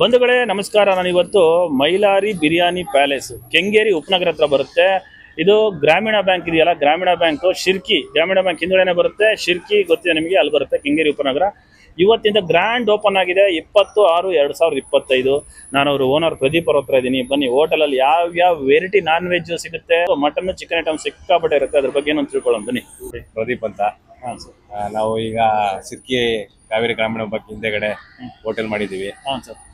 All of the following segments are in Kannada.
ಬಂಧುಗಳೇ ನಮಸ್ಕಾರ. ನಾನು ಇವತ್ತು ಮೈಲಾರಿ ಬಿರಿಯಾನಿ ಪ್ಯಾಲೇಸ್ ಕೆಂಗೇರಿ ಉಪನಗರ ಹತ್ರ ಬರುತ್ತೆ. ಇದು ಗ್ರಾಮೀಣ ಬ್ಯಾಂಕ್ ಇದೆಯಲ್ಲ, ಗ್ರಾಮೀಣ ಬ್ಯಾಂಕ್ ಶಿರ್ಕಿ, ಗ್ರಾಮೀಣ ಬ್ಯಾಂಕ್ ಹಿಂದುಗಡೆನೆ ಬರುತ್ತೆ. ಶಿರ್ಕಿ ಗೊತ್ತಿದೆ ನಿಮಗೆ, ಅಲ್ಲಿ ಬರುತ್ತೆ ಕೆಂಗೇರಿ ಉಪನಗರ. ಇವತ್ತಿಂದ ಗ್ರ್ಯಾಂಡ್ ಓಪನ್ ಆಗಿದೆ 20/6/2025. ನಾನು ಅವರು ಓನರ್ ಪ್ರದೀಪ್ ಅವ್ರ ಹತ್ರ ಇದ್ದೀನಿ. ಬನ್ನಿ, ಹೋಟೆಲಲ್ಲಿ ಯಾವ ವೆರೈಟಿ ನಾನ್ ವೆಜ್ ಸಿಗುತ್ತೆ, ಮಟನ್ ಚಿಕನ್ ಐಟಮ್ ಸಿಕ್ಕಾಪಟ್ಟೆ ಇರುತ್ತೆ. ಅದ್ರ ಬಗ್ಗೆ ಏನೋ ತಿಳ್ಕೊಳ್ಳೋಣ ಬನ್ನಿ. ಪ್ರದೀಪ್ ಅಂತ. ನಾವು ಈಗ ಸಿರ್ಕಿ ಕಾವೇರಿ ಗ್ರಾಮೀಣ ಬ್ಯಾಂಕ್ ಹಿಂದೆಗಡೆ ಹೋಟೆಲ್ ಮಾಡಿದೀವಿ.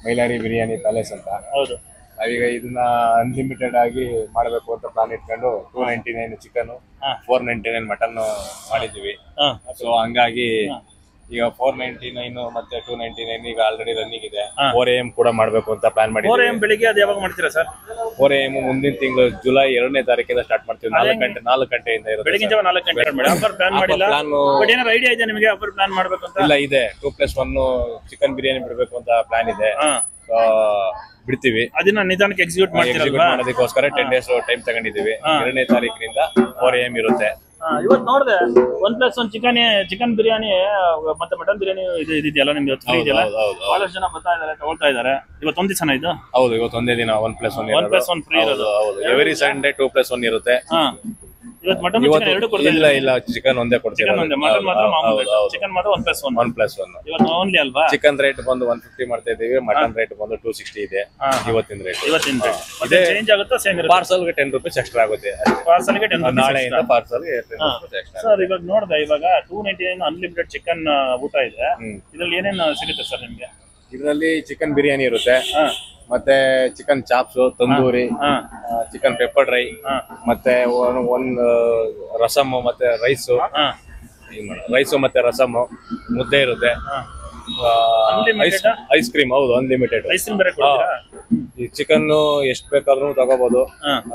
ಮೈಲಾರಿ ಬಿರಿಯಾನಿ ಪ್ಯಾಲೇಸ್ ಅಂತ. ಹೌದು. ನಾವೀಗ ಇದನ್ನ ಅನ್ಲಿಮಿಟೆಡ್ ಆಗಿ ಮಾಡಬೇಕು ಅಂತ ಪ್ಲಾನ್ ಇಟ್ಕೊಂಡು 299 ಚಿಕನ್, 499 ಮಟನ್ ಮಾಡಿದೀವಿ. ಸೊ ಹಂಗಾಗಿ ಈಗ 499 ಮತ್ತೆ 299 ಈಗ ಆಲ್ರೆಡಿ ರನ್ನಿಂಗ್ ಇದೆ. 4 AM ಕೂಡ ಮಾಡ್ಬೇಕು ಅಂತ ಪ್ಲಾನ್ ಮಾಡಿದ್ವಿ. 4 AM ಬೆಳಿಗ್ಗೆ ಅದು ಯಾವಾಗ ಮಾಡ್ತೀರಾ ಸರ್? 4 AM ಮುಂದಿನ ತಿಂಗಳು ಜುಲೈ 2ನೇ ತಾರೀಕಿಂದ ಸ್ಟಾರ್ಟ್ ಮಾಡ್ತೀವಿ. 4 ಗಂಟೆಯಿಂದ ಇರುತ್ತೆ. ಬೆಳಿಗ್ಗೆ ಜಾವ 4 ಗಂಟೆ. ಆಫರ್ ಪ್ಲಾನ್ ಮಾಡಿಲ್ಲ, ಬಟ್ ಏನಾದ್ರು ಐಡಿಯಾ ಇದೆ ನಿಮಗೆ ಆಫರ್ ಪ್ಲಾನ್ ಮಾಡ್ಬೇಕು ಅಂತ? ಇಲ್ಲ, ಇದೆ. 2+1 ಚಿಕನ್ ಬಿರಿಯಾನಿ ಬಿಡಬೇಕು ಅಂತ ಪ್ಲಾನ್ ಇದೆ. ಬಿಡ್ತೀವಿ. ಅದನ್ನ ನಿಧಾನಕ್ಕೆ ಎಕ್ಸಿಕ್ಯೂಟ್ ಮಾಡೋದಕ್ಕೋಸ್ಕರ 10 days ಟೈಮ್ ತಗೊಂಡಿದೀವಿ. 2ನೇ ತಾರೀಕಿನಿಂದ 4 AM ಇರುತ್ತೆ. ಇವತ್ತು ನೋಡಿದೆ 1+1 ಚಿಕನ್ ಬಿರಿಯಾನಿ ಮತ್ತೆ ಮಟನ್ ಬಿರಿಯಾನಿ ಇದೆಯಲ್ಲ ನಿಮ್ಗೆ ಫ್ರೀ ಇದೆಯಲ್ಲ, ಬಹಳಷ್ಟು ಜನ ಬರ್ತಾ ಇದಾರೆ, ತಗೊಳ್ತಾ ಇದಾರೆ. ಇವತ್ತು ಒಂದ್ ದಿವಸನ ಇದು? ಹೌದು, ಇವತ್ತು ಒಂದೇ ದಿನ 1+1 ಫ್ರೀ ಇರೋದು. ಎವ್ರಿ ಸಂಡೇ 2+1 ಇರುತ್ತೆ. ಇವತ್ತು ಮಟನ್ ಎರಡು ಇಲ್ಲ ಇಲ್ಲ, ಚಿಕನ್ ಒಂದೇ ಕೊಡ್ತೀವಿ. ಮಟನ್ ಮಾತ್ರ ಮಾಮೂಲಿ, ಚಿಕನ್ ಮಾತ್ರ 1+1 ಇವತ್ತು ಓನ್ಲಿ ಅಲ್ವಾ? ಚಿಕನ್ ರೇಟ್ ಬಂದು 150 ಮಾಡ್ತಾ ಇದೀವಿ. ಮಟನ್ ರೇಟ್ ಬಂದು 260 ಇದೆ ಇವತ್ತಿನ ರೇಟ್. ಮತ್ತೆ ಚೇಂಜ್ ಆಗುತ್ತಾ? ಸೇಮ್ ಇರುತ್ತೆ. ಪಾರ್ಸಲ್ ಗೆ 10 ರೂಪೀಸ್ ಎಕ್ಸ್ಟ್ರಾ ಆಗುತ್ತೆ. ಪಾರ್ಸಲ್ ಗೆ 10 ನಾಳೆಯಿಂದ ಪಾರ್ಸಲ್ ಗೆ 10 ರೂಪೀಸ್ ಎಕ್ಸ್ಟ್ರಾ. ಸರ್ ಇವಾಗ ನೋಡಿದೆ, ಇವಾಗ 299 ಅನ್ಲಿಮಿಟೆಡ್ ಚಿಕನ್ ಊಟ ಇದೆ. ಇದ್ರಲ್ಲಿ ಏನೇನು ಸಿಗುತ್ತೆ ಸರ್ ನಿಮ್ಗೆ? ಇದರಲ್ಲಿ ಚಿಕನ್ ಬಿರಿಯಾನಿ ಇರುತ್ತೆ, ಮತ್ತೆ chicken chops, tandoori, chicken pepper dry, ಮತ್ತೆ ಒಂದು ರಸಮ್, ಮತ್ತೆ ರೈಸು ಮತ್ತೆ ರಸಮ್, ಮುದ್ದೆ ಇರುತ್ತೆ. Ice cream. ಹೌದು, ಅನ್ಲಿಮಿಟೆಡ್ ಐಸ್ ಕ್ರೀಮ್ ಬೇರೆ ಕೊಡ್ತೀರಾ? ಈ ಚಿಕನ್ ಎಷ್ಟು ಬೇಕಾದ್ರೂ ತಗೋಬಹುದು,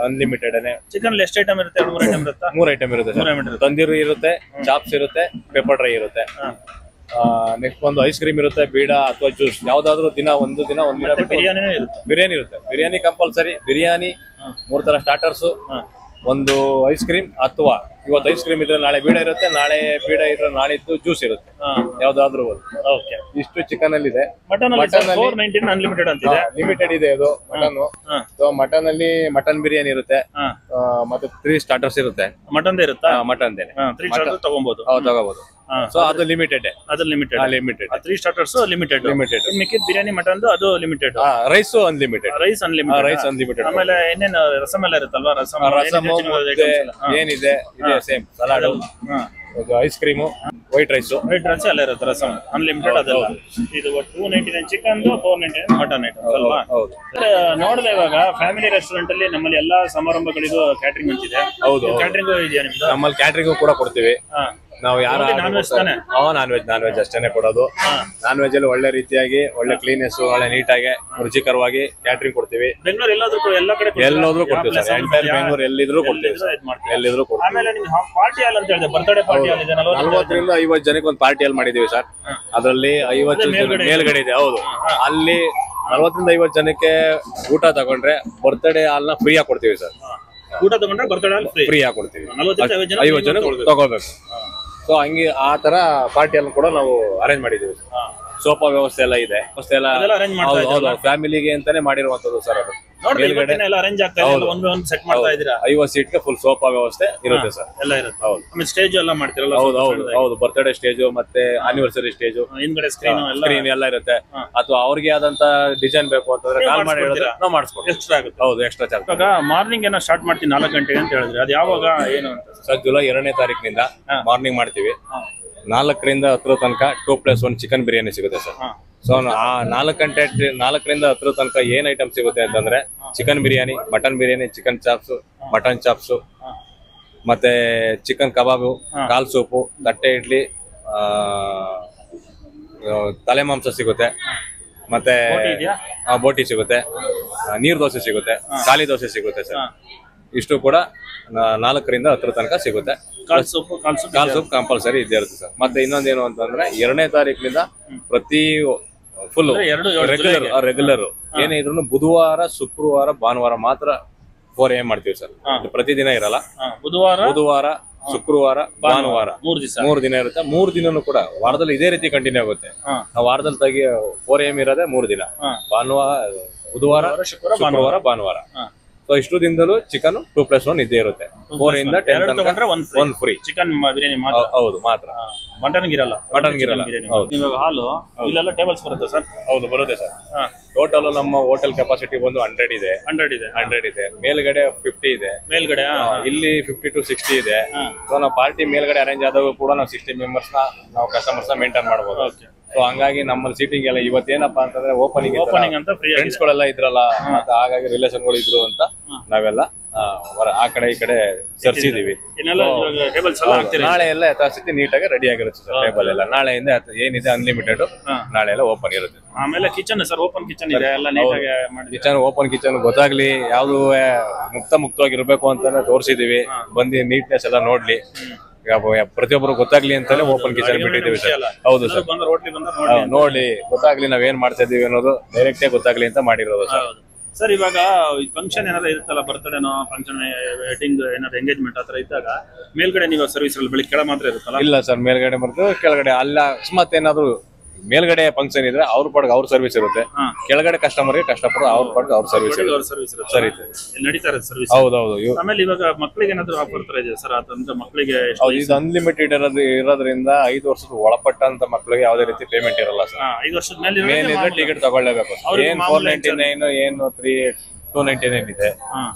ಅನ್ಲಿಮಿಟೆಡ್. ಚಿಕನ್ ಎಷ್ಟು ಐಟಮ್ ಇರುತ್ತೆ? 3 ಐಟಮ್ ಇರುತ್ತೆ. 3 ಐಟಮ್ ಇರುತ್ತೆ. ತಂದೂರಿ ಇರುತ್ತೆ, ಚಾಪ್ಸ್ ಇರುತ್ತೆ, ಪೆಪ್ಪರ್ ಡ್ರೈ ಇರುತ್ತೆ. ನೆಕ್ಸ್ಟ್ ಒಂದು ಐಸ್ ಕ್ರೀಮ್ ಇರುತ್ತೆ, ಬೀಡ ಅಥವಾ ಜ್ಯೂಸ್, ಯಾವ್ದಾದ್ರು ಒಂದು ದಿನ ಬಿರಿಯಾನಿ ಇರುತ್ತೆ. ಬಿರಿಯಾನಿ ಕಂಪಲ್ಸರಿ. ಬಿರಿಯಾನಿ, 3 ತರ ಸ್ಟಾರ್ಟರ್ಸ್, ಒಂದು ಐಸ್ ಕ್ರೀಮ್, ಅಥವಾ ಇವತ್ತು ಐಸ್ ಕ್ರೀಮ್ ಇದ್ರೆ ನಾಳೆ ಬೀಡ ಇರುತ್ತೆ, ನಾಳೆ ಬೀಡ ಇದ್ರೆ ನಾಳಿದ್ದು ಜ್ಯೂಸ್ ಇರುತ್ತೆ, ಯಾವ್ದಾದ್ರು ಒಂದು. ಇಷ್ಟು ಚಿಕನ್ ಅಲ್ಲಿ ಇದೆ. ಮಟನ್ ಅನ್ಲಿಮಿಟೆಡ್ ಅಂತಿದೆ. ಲಿಮಿಟೆಡ್ ಇದೆ ಅದು ಮಟನ್. ಮಟನ್ ಅಲ್ಲಿ ಮಟನ್ ಬಿರಿಯಾನಿ ಇರುತ್ತೆ, ಮತ್ತೆ 3 ಸ್ಟಾರ್ಟರ್ಸ್ ಇರುತ್ತೆ. ಮಟನ್ ಇರುತ್ತಾ? ಮಟನ್ 3 ಸ್ಟಾರ್ಟರ್ಸ್ ತಗೋಬಹುದು. ಸೊ ಅದು ಲಿಮಿಟೆಡ್. 3 starters limited. ಮಿಕ್ಕಿದ ಬಿರಿಯಾನಿ ಮಟನ್ ಅದು ಲಿಮಿಟೆಡ್. Rice unlimited. ಆಮೇಲೆ ಏನೇನು ರಸಮ್ ಎಲ್ಲ ಇರುತ್ತಲ್ವಾ? ರಸಮ್ ಏನಿದೆ same. Salad, ice cream, white rice ಎಲ್ಲ ಇರುತ್ತೆ. ರಸಮ್ ಅನ್ಲಿಮಿಟೆಡ್ ಅದೆಲ್ಲ. ಇದು 299 ಚಿಕನ್, 499 ಮಟನ್ ಐಟಮ್ ಅಲ್ವಾ? ನೋಡಿದೆ ಇವಾಗ ಫ್ಯಾಮಿಲಿ ರೆಸ್ಟೋರೆಂಟ್ ಅಲ್ಲಿ ನಮ್ಮಲ್ಲಿ ಎಲ್ಲಾ ಸಮಾರಂಭಗಳಿಗೂ ಕ್ಯಾಟರಿಂಗ್ ಅಂತಿದೆ. ಹೌದು, ಕ್ಯಾಟರಿಂಗ್ ಇದೆಯಾ ನಿಮ್ದು? ನಮ್ಮಲ್ಲಿ ಕ್ಯಾಟರಿಂಗ್ ಕೂಡ ಕೊಡ್ತೀವಿ ನಾವು. ಯಾರು ನಾನ್ ವೆಜ್ ಅಷ್ಟೇನೆ ಕೊಡೋದು. ನಾನ್ ವೆಜ್ ಅಲ್ಲಿ ಒಳ್ಳೆ ರೀತಿಯಾಗಿ, ಒಳ್ಳೆ ಕ್ಲೀನೆಸ್, ಒಳ್ಳೆ ನೀಟಾಗಿ, ರುಚಿಕರವಾಗಿ ಕ್ಯಾಟರಿಂಗ್ ಕೊಡ್ತೀವಿ. ಬೆಂಗಳೂರು ಎಲ್ಲಾದ್ರೂ ಕೊಡ್ತೀವಿ ಸರ್. ಎಂಟೈರ್ ಬೆಂಗಳೂರು ಎಲ್ಲಿದ್ರು ಕೊಡ್ತೀವಿ. ಆಮೇಲೆ ಪಾರ್ಟಿ ಹಾಲ್ ಅಂತ ಹೇಳಿದೆ, ಬರ್ತ್ಡೇ ಪಾರ್ಟಿ ಹಾಲ್ ಇದೆ. 40 ರಿಂದ 50 ಜನಕ್ಕೆ ಒಂದು ಪಾರ್ಟಿ ಹಾಲ್ ಮಾಡಿದೀವಿ ಸರ್. ಅದರಲ್ಲಿ 50 ಮೇಲ್ಗಡೆ ಇದೆ. ಹೌದು, ಅಲ್ಲಿ 40 ರಿಂದ 50 ಜನಕ್ಕೆ ಊಟ ತಗೊಂಡ್ರೆ ಬರ್ತ್ಡೇ ಹಾಲ್ನ ಫ್ರೀ ಆಗಿ ಕೊಡ್ತೀವಿ ಸರ್. ಊಟ ತಗೊಂಡ್ರೆ ಬರ್ತ್ಡೇ ಹಾಲ್ ಫ್ರೀ ಆಗಿ ಕೊಡ್ತೀವಿ. 50 ಜನ ತಗೋಬೇಕು. ಸೊ ಹಂಗೆ ಆ ತರ ಪಾರ್ಟಿಯನ್ನು ಕೂಡ ನಾವು ಅರೇಂಜ್ ಮಾಡಿದೀವಿ. ಸೋಫಾ ವ್ಯವಸ್ಥೆ ಎಲ್ಲ ಇದೆ. ಫ್ಯಾಮಿಲಿಗೆ ಅಂತಾನೆ ಮಾಡಿರುವಂತದ್ದು ಸರ್. ಅದು 50 ಸೀಟ್ಗೆ ಫುಲ್ ಸೋಫಾ ವ್ಯವಸ್ಥೆ ಇರುತ್ತೆ ಸರ್. ಎಲ್ಲ ಇರುತ್ತೆ. ಹೌದು, ಸ್ಟೇಜ್ ಎಲ್ಲ ಮಾಡ್ತಿರಲ್ಲ? ಹೌದು, ಬರ್ತ್ಡೇ ಸ್ಟೇಜ್ ಮತ್ತೆ ಆನಿವರ್ಸರಿ ಸ್ಟೇಜ್, ಹಿಂದ್ಗಡೆ ಸ್ಕ್ರೀನ್ ಎಲ್ಲ ಇರುತ್ತೆ. ಅಥವಾ ಅವ್ರಿಗೆ ಆದಂತ ಡಿಸೈನ್ ಬೇಕು ಅಂತಂದ್ರೆ ಕಾಲ್ ಮಾಡಿ ಹೇಳಿದ್ರೆ ನಾವು ಮಾಡಿಸ್ಕೊಡ್ತೀವಿ. ಎಕ್ಸ್ಟ್ರಾ ಆಗುತ್ತೆ. ಹೌದು, ಎಕ್ಸ್ಟ್ರಾ ಚಾರ್ಜ್. ಇವಾಗ ಮಾರ್ನಿಂಗ್ ಏನೋ ಸ್ಟಾರ್ಟ್ ಮಾಡ್ತೀವಿ 4 ಗಂಟೆಗೆ ಅಂತ ಹೇಳಿದ್ರೆ, ಅದು ಯಾವಾಗ ಏನು ಅಂತ ಸರ್? ಜುಲೈ 2ನೇ ತಾರೀಕಿನಿಂದ ಮಾರ್ನಿಂಗ್ ಮಾಡ್ತೀವಿ. 4 ರಿಂದ 10 ತನಕ 2+1 ಚಿಕನ್ ಬಿರಿಯಾನಿ ಸಿಗುತ್ತೆ ಸರ್. ಸೊ ಆ 4 ರಿಂದ 10 ತನಕ ಏನ್ ಐಟಮ್ ಸಿಗುತ್ತೆ ಅಂತಂದ್ರೆ, chicken biryani, mutton biryani, chicken chops, mutton chops, ಮತ್ತೆ ಚಿಕನ್ ಕಬಾಬು, ಕಾಲ್ ಸೂಪು, ತಟ್ಟೆ ಇಡ್ಲಿ, ತಲೆ ಮಾಂಸ ಸಿಗುತ್ತೆ, ಮತ್ತೆ ಬೋಟಿ ಸಿಗುತ್ತೆ, ನೀರ್ ದೋಸೆ ಸಿಗುತ್ತೆ, ಖಾಲಿ ದೋಸೆ ಸಿಗುತ್ತೆ ಸರ್. ಇಷ್ಟು ಕೂಡ 4 ರಿಂದ 10 ತನಕ ಸಿಗುತ್ತೆ. ಕಾಲ್ ಸೂಪ್ ಕಂಪಲ್ಸರಿ ಇದ್ದೇ ಇರುತ್ತೆ ಸರ್. ಮತ್ತೆ ಇನ್ನೊಂದೇನು ಅಂತಂದ್ರೆ, 2ನೇ ತಾರೀಕಿನಿಂದ ಪ್ರತಿ ಫುಲ್ ರೆಗ್ಯುಲರ್ ಏನಿದ್ರು ಬುಧವಾರ, ಶುಕ್ರವಾರ, ಭಾನುವಾರ ಮಾತ್ರ 4 AM ಮಾಡ್ತೀವಿ ಸರ್. ಪ್ರತಿದಿನ ಇರಲ್ಲ. ಬುಧವಾರ ಶುಕ್ರವಾರ, ಭಾನುವಾರ 3 ದಿವಸ 3 ದಿನ ಇರುತ್ತೆ. 3 ದಿನನೂ ಕೂಡ ವಾರದಲ್ಲಿ ಇದೇ ರೀತಿ ಕಂಟಿನ್ಯೂ ಆಗುತ್ತೆ. ನಾವು ವಾರದಲ್ಲಿ 4 AM ಇರೋದೇ 3 ದಿನ, ಭಾನುವಾರ, ಬುಧವಾರ, ಶುಕ್ರವಾರ, ಭಾನುವಾರ. ಸೊ ಇಷ್ಟು ದಿನದಲ್ಲೂ ಚಿಕನ್ 2+1 ಇದ್ದೇ ಇರುತ್ತೆ. 4 ಇಂದ 10 ತನಕ 1 ಫ್ರೀ. ಚಿಕನ್ ಬಿರಿಯಾನಿ ಮಾತ್ರ. ಹೌದು, ಮಾತ್ರ. ಮಟನ್ ಗಿರಲ್ಲ. ಹೌದು. ಇವಾಗ ಹಾಲು ಇಲ್ಲೆಲ್ಲ ಟೇಬಲ್ಸ್ ಬರುತ್ತೆ ಸರ್? ಹೌದು, ಬರುತ್ತೆ ಸರ್. ಟೋಟಲ್ ನಮ್ಮ ಹೋಟೆಲ್ ಕೆಪಾಸಿಟಿ ಬಂದು 100 ಇದೆ. 100 ಇದೆ. ಮೇಲ್ಗಡೆ 50 ಇದೆ. ಮೇಲ್ಗಡೆ ಇಲ್ಲಿ 50 to 60 ಇದೆ. ಸೊ ನಾವು ಪಾರ್ಟಿ ಮೇಲ್ಗಡೆ ಅರೇಂಜ್ ಆದಾಗ ಕೂಡ ನಾವು 60 ಮೆಂಬರ್ಸ್ ನಾವು ಕಸ್ಟಮರ್ಸ್ ಮೇಂಟೈನ್ ಮಾಡಬಹುದು. ಸೊ ಹಂಗಾಗಿ ನಮ್ಮಲ್ಲಿ ಸೀಟಿಂಗ್ ಎಲ್ಲ ಇವತ್ತೇನಪ್ಪಾ ಅಂತಂದ್ರೆ ಓಪನಿಂಗ್ ಅಂತ ಫ್ರೆಂಡ್ಸ್ ಗಳೆಲ್ಲ ಇದ್ರಲ್ಲ, ಮತ್ತೆ ಹಾಗಾಗಿ ರಿಲೇಷನ್ ಗಳು ಇದ್ರು ಅಂತ ನಾವೆಲ್ಲ ಆ ಕಡೆ ಈ ಕಡೆ ಸರ್ಸಿದೀವಿ. ನಾಳೆ ಎಲ್ಲ ಯಥಾಸ್ಥಿತಿ ನೀಟಾಗಿ ರೆಡಿ ಆಗಿರುತ್ತೆ ಸರ್. ಟೇಬಲ್ ಎಲ್ಲ ನಾಳೆಯಿಂದ ಏನಿದೆ ಅನ್ಲಿಮಿಟೆಡ್, ನಾಳೆ ಎಲ್ಲ ಓಪನ್ ಇರುತ್ತೆ. ಆಮೇಲೆ ಕಿಚನ್ ಸರ್, ಓಪನ್ ಕಿಚನ್ ಇದೆ, ಎಲ್ಲ ನೀಟಾಗಿ ಕಿಚನ್ ಓಪನ್ ಕಿಚನ್ ಗೊತ್ತಾಗ್ಲಿ, ಯಾವ್ದು ಮುಕ್ತವಾಗಿರ್ಬೇಕು ಅಂತಾನೆ ತೋರಿಸಿದೀವಿ. ಬಂದು ನೀಟ್ನೆಸ್ ಎಲ್ಲ ನೋಡ್ಲಿ, ಪ್ರತಿಯೊಬ್ಬರು ಗೊತ್ತಾಗ್ಲಿ ಅಂತಾನೆ ಓಪನ್ ಕಿಚನ್ ಬಿಟ್ಟಿದ್ದೀವಿ ಸರ್. ಹೌದು ಸರ್, ನೋಡಿ ಗೊತ್ತಾಗ್ಲಿ ನಾವೇನ್ ಮಾಡ್ತಾ ಇದೀವಿ ಅನ್ನೋದು ಡೈರೆಕ್ಟ್ ಗೊತ್ತಾಗ್ಲಿ ಅಂತ ಮಾಡಿರೋದು ಸರ್. ಸರ್ ಇವಾಗ ಫಂಕ್ಷನ್ ಏನಾದ್ರು ಇರುತ್ತಲ್ಲ, ಬರ್ತ್ಡೇನೋ ಫಂಕ್ಷನ್, ವೆಡ್ಡಿಂಗ್ ಏನಾದ್ರು ಎಂಗೇಜ್ಮೆಂಟ್ ಆತರ ಇದ್ದಾಗ ಮೇಲ್ಗಡೆ ನೀವು ಸರ್ವಿಸ್ ಬೆಳಿಗ್ಗೆ ಕೆಳ ಮಾತ್ರ ಇರುತ್ತಲ್ಲ? ಇಲ್ಲ ಸರ್, ಮೇಲ್ಗಡೆ ಬರ್ತದೆ, ಕೆಳಗಡೆ ಅಲ್ಲ. ಅಕಸ್ಮಾತ್ ಏನಾದ್ರು ಮೇಲ್ಗಡೆ ಫಂಕ್ಷನ್ ಇದ್ರೆ ಅವ್ರ ಪಾಡ್ಗೆ ಅವ್ರ ಸರ್ವಿಸ್ ಇರುತ್ತೆ, ಕೆಳಗಡೆ ಕಸ್ಟಮರ್ಗೆ ಅವ್ರ ಪಾಡ್ಗೆ ಅವ್ರ ಸರ್ವಿಸ್ ಸರಿ ನಡೀತಾ ಇರುತ್ತೆ ಸರ್ವಿಸ್. ಹೌದೌದು. ಆಮೇಲೆ ಇವಾಗ ಮಕ್ಕಳಿಗೆ ಏನಾದ್ರು ಆಫರ್ ತರ ಇದೆ ಸರ್? ಅದಂದ್ರೆ ಮಕ್ಕಳಿಗೆ ಇದು ಅನ್ಲಿಮಿಟೆಡ್ ಇರೋದ್ರಿಂದ 5 ವರ್ಷದ ಒಳಪಟ್ಟಂತ ಮಕ್ಕಳಿಗೆ ಯಾವುದೇ ರೀತಿ ಪೇಮೆಂಟ್ ಇರಲ್ಲ ಸರ್. 5 ವರ್ಷದ ಮೇಲೆ ಟಿಕೆಟ್ ತಗೊಳ್ಳೇಬೇಕು. ಏನ್ 499 ಏನು 299 ಇದೆ,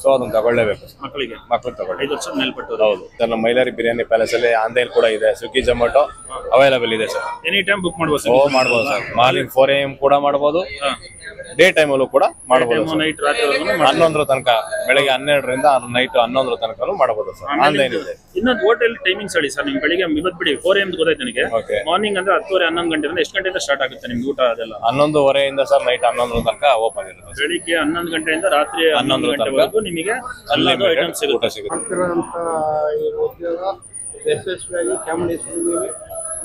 ಸೊ ಅದನ್ನ ತಗೊಳ್ಳೇಬೇಕು ಮಕ್ಕಳಿಗೆ ತಗೊಳ್ಳಿ. 5 ವರ್ಷದ ಮೇಲ್ಪಟ್ಟು. ಹೌದು ಸರ್, ನಮ್ಮ ಮೈಲಾರಿ ಬಿರಿಯಾನಿ ಪ್ಯಾಲೇಸ್ ಅಲ್ಲಿ ಆನ್ಲೈನ್ ಕೂಡ ಇದೆ, ಸ್ವಿಗ್ಗಿ, ಜೊಮ್ಯಾಟೊ ಅವೈಲೇಬಲ್ ಇದೆ ಸರ್. ಎನಿ ಟೈಮ್ ಬುಕ್ ಮಾಡಬಹುದು. ಮಾಡಬಹುದು ಸರ್. ಮಾರ್ನಿಂಗ್ 4 AM ಕೂಡ ಮಾಡಬಹುದು, ಡೇ ಟೈಮ್ ಅಲ್ಲೂ ಕೂಡ ಮಾಡಬಹುದು. 11 ತನಕ, ಬೆಳಗ್ಗೆ 12ರಿಂದ ನೈಟ್ 11 ತನಕ ಮಾಡಬಹುದು ಸರ್. ಆನ್ಲೈನ್ ಇದೆ. ಇನ್ನೊಂದು ಹೋಟೆಲ್ ಟೈಮಿಂಗ್ಸ್ ಹೇಳಿ ಸರ್. ನಿಮ್ ಬೆಳಿಗ್ಗೆ ಇವತ್ತು ಬಿಡಿ 4 AM ಗೊತ್ತಾಯ್ತು ನನಗೆ. ಮಾರ್ನಿಂಗ್ ಅಂದ್ರೆ 10:30 11 ಗಂಟೆಯಿಂದ ಎಷ್ಟು ಗಂಟೆಯಿಂದ ಸ್ಟಾರ್ಟ್ ಆಗುತ್ತೆ ನಿಮ್ಗೆ ಊಟ? ಅದೆಲ್ಲ 11:30 ಸರ್ ನೈಟ್ 11 ತನಕ ಓಪನ್ ಇರುತ್ತೆ. ಬೆಳಿಗ್ಗೆ 11 ಗಂಟೆಯಿಂದ ರಾತ್ರಿ 11 ಗಂಟೆವರೆಗೂ ನಿಮಗೆ ಐಟಮ್ಸ್ ಸಿಗುತ್ತೆ. ಯಶಸ್ವಿಯಾಗಿ ಚಾಮುಂಡೇಶ್ವರಿ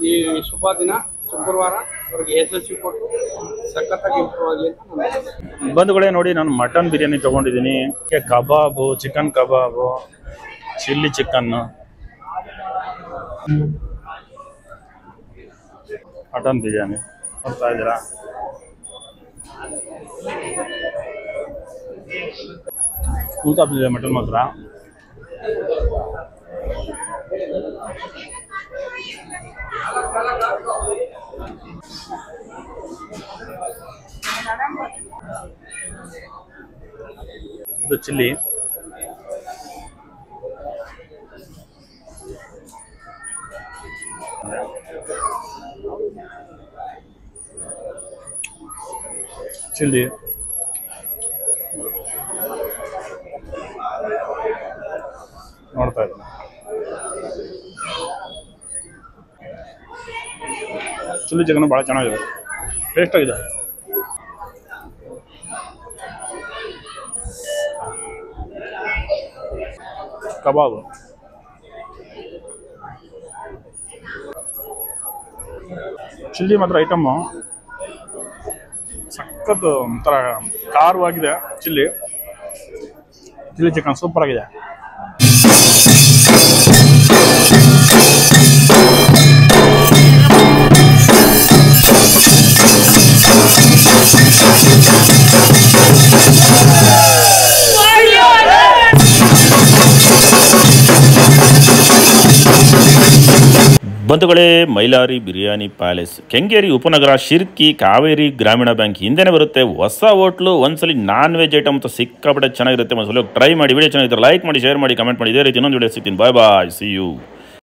ಈ ಶುಭ ದಿನ ಶುಕ್ರವಾರ ಅವ್ರಿಗೆ ಯಶಸ್ವಿ ಕೊಟ್ಟು ಸಖತ್ತಾಗಿ ಇಂಪ್ರೂವ್ ಆಗಲಿ ಅಂತ. ಬಂಧುಗಳೇ ನೋಡಿ, ನಾನು ಮಟನ್ ಬಿರಿಯಾನಿ ತೊಗೊಂಡಿದ್ದೀನಿ. ಕಬಾಬು, ಚಿಕನ್ ಕಬಾಬು, ಚಿಲ್ಲಿ ಚಿಕನ್ನು, ಮಟನ್ ಬಿರಿಯಾನಿ ನೋಡ್ತಾ ಇದ್ದೀರಾ. ಊಟ ಬಿರಿಯಾನಿ ಮಟನ್ ಮಾತ್ರ. ಇದು ಚಿಲ್ಲಿ, ಚಿಲ್ಲಿ ನೋಡ್ತಾ ಇದ್ದೀನಿ. ಚಿಲ್ಲಿ ಚಿಕನ್ ಭಾಳ ಚೆನ್ನಾಗಿದೆ, ಟೇಸ್ಟ್ ಆಗಿದೆ. ಕಬಾಬು, ಚಿಲ್ಲಿ ಮಾತ್ರ ಐಟಮ್ಮು ಸಖತ್ತು ಒಂಥರ ಖಾರವಾಗಿದೆ. ಚಿಲ್ಲಿ ಚಿಕನ್ ಸೂಪರ್ ಆಗಿದೆ. ಬಂಧುಗಳೇ, ಮೈಲಾರಿ ಬಿರಿಯಾನಿ ಪ್ಯಾಲೇಸ್, ಕೆಂಗೇರಿ ಉಪನಗರ, ಶಿರ್ಕಿ, ಕಾವೇರಿ ಗ್ರಾಮೀಣ ಬ್ಯಾಂಕ್ ಹಿಂದೆನೇ ಬರುತ್ತೆ. ಹೊಸ ಹೋಟ್ಲು. ಒಂದ್ಸಲಿ ನಾನ್ ವೆಜ್ ಐಟಮ್ ಅಂತ ಸಿಕ್ಕಾಪಟ್ಟೆ ಚೆನ್ನಾಗಿರುತ್ತೆ. ಒಂದ್ಸಲ ಟ್ರೈ ಮಾಡಿ. ವಿಡಿಯೋ ಚೆನ್ನಾಗಿರುತ್ತೆ ಲೈಕ್ ಮಾಡಿ, ಶೇರ್ ಮಾಡಿ, ಕಮೆಂಟ್ ಮಾಡಿ. ಇದೇ ರೀತಿ ಇನ್ನೊಂದು ವಿಡಿಯೋ ಸಿಗ್ತೀನಿ. ಬಾಯ್ ಬಾಯ್, ಸಿ ಯು.